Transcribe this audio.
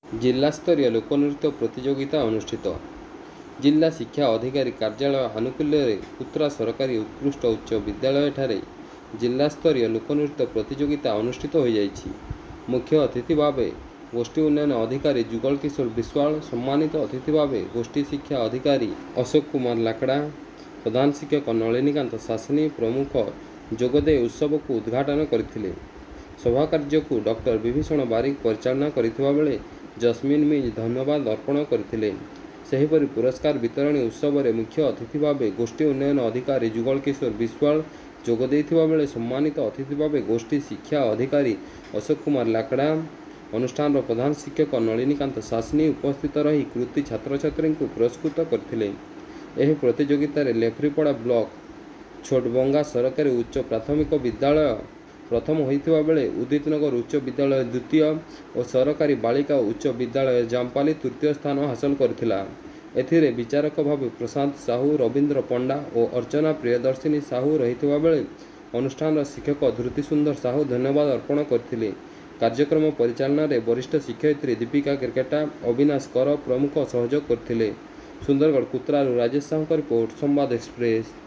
ଜିଲ୍ଲାସ୍ତରୀୟ ଲୋକନୃତ୍ୟ ପ୍ରତିଯୋଗିତା ଅନୁଷ୍ଠିତ। ଜିଲ୍ଲା ଶିକ୍ଷା ଅଧିକାରୀ କାର୍ଯ୍ୟାଳୟ ଆନୁକୂଲ୍ୟରେ କୁତ୍ରା ସରକାରୀ ଉତ୍କୃଷ୍ଟ ଉଚ୍ଚ ବିଦ୍ୟାଳୟଠାରେ ଜିଲ୍ଲାସ୍ତରୀୟ ଲୋକନୃତ୍ୟ ପ୍ରତିଯୋଗିତା ଅନୁଷ୍ଠିତ ହୋଇଯାଇଛି। ମୁଖ୍ୟ ଅତିଥି ଭାବେ ଗୋଷ୍ଠୀ ଉନ୍ନୟନ ଅଧିକାରୀ ଯୁଗଳ କିଶୋର ବିଶ୍ୱାଳ, ସମ୍ମାନିତ ଅତିଥି ଭାବେ ଗୋଷ୍ଠୀ ଶିକ୍ଷା ଅଧିକାରୀ ଅଶୋକ କୁମାର ଲାକଡ଼ା, ପ୍ରଧାନ ଶିକ୍ଷକ ନଳିନୀକାନ୍ତ ଶାସନୀ ପ୍ରମୁଖ ଯୋଗଦେଇ ଉତ୍ସବକୁ ଉଦ୍ଘାଟନ କରିଥିଲେ। ସଭାକାର୍ଯ୍ୟକୁ ଡକ୍ଟର ବିଭୀଷଣ ବାରିକ ପରିଚାଳନା କରିଥିବା ବେଳେ ଜସ୍ମିନ ମିଞ୍ଜ ଧନ୍ୟବାଦ ଅର୍ପଣ କରିଥିଲେ। ସେହିପରି ପୁରସ୍କାର ବିତରଣୀ ଉତ୍ସବରେ ମୁଖ୍ୟ ଅତିଥି ଭାବେ ଗୋଷ୍ଠୀ ଉନ୍ନୟନ ଅଧିକାରୀ ଯୁଗଳ କିଶୋର ବିଶ୍ୱାଳ ଯୋଗ ଦେଇଥିବା ବେଳେ ସମ୍ମାନିତ ଅତିଥି ଭାବେ ଗୋଷ୍ଠୀ ଶିକ୍ଷା ଅଧିକାରୀ ଅଶୋକ କୁମାର ଲାକଡ଼ା, ଅନୁଷ୍ଠାନର ପ୍ରଧାନ ଶିକ୍ଷକ ନଳିନୀକାନ୍ତ ଶାସନୀ ଉପସ୍ଥିତ ରହି କୃତୀ ଛାତ୍ରଛାତ୍ରୀଙ୍କୁ ପୁରସ୍କୃତ କରିଥିଲେ। ଏହି ପ୍ରତିଯୋଗିତାରେ ଲେଫ୍ରିପଡ଼ା ବ୍ଲକ ଛୋଟବଙ୍ଗା ସରକାରୀ ଉଚ୍ଚ ପ୍ରାଥମିକ ବିଦ୍ୟାଳୟ ପ୍ରଥମ ହୋଇଥିବା ବେଳେ ଉଦିତନଗର ଉଚ୍ଚ ବିଦ୍ୟାଳୟ ଦ୍ୱିତୀୟ ଓ ସରକାରୀ ବାଳିକା ଉଚ୍ଚ ବିଦ୍ୟାଳୟ ଜାମପାଲି ତୃତୀୟ ସ୍ଥାନ ହାସଲ କରିଥିଲା। ଏଥିରେ ବିଚାରକ ଭାବେ ପ୍ରଶାନ୍ତ ସାହୁ, ରବୀନ୍ଦ୍ର ପଣ୍ଡା ଓ ଅର୍ଚ୍ଚନା ପ୍ରିୟଦର୍ଶିନୀ ସାହୁ ରହିଥିବା ବେଳେ ଅନୁଷ୍ଠାନର ଶିକ୍ଷକ ଧୃତି ସୁନ୍ଦର ସାହୁ ଧନ୍ୟବାଦ ଅର୍ପଣ କରିଥିଲେ। କାର୍ଯ୍ୟକ୍ରମ ପରିଚାଳନାରେ ବରିଷ୍ଠ ଶିକ୍ଷୟିତ୍ରୀ ଦୀପିକା କେରକେଟା, ଅବିନାଶ କର ପ୍ରମୁଖ ସହଯୋଗ କରିଥିଲେ। ସୁନ୍ଦରଗଡ଼ କୁତ୍ରାରୁ ରାଜେଶ ସାହୁଙ୍କ ରିପୋର୍ଟ, ସମ୍ବାଦ ଏକ୍ସପ୍ରେସ।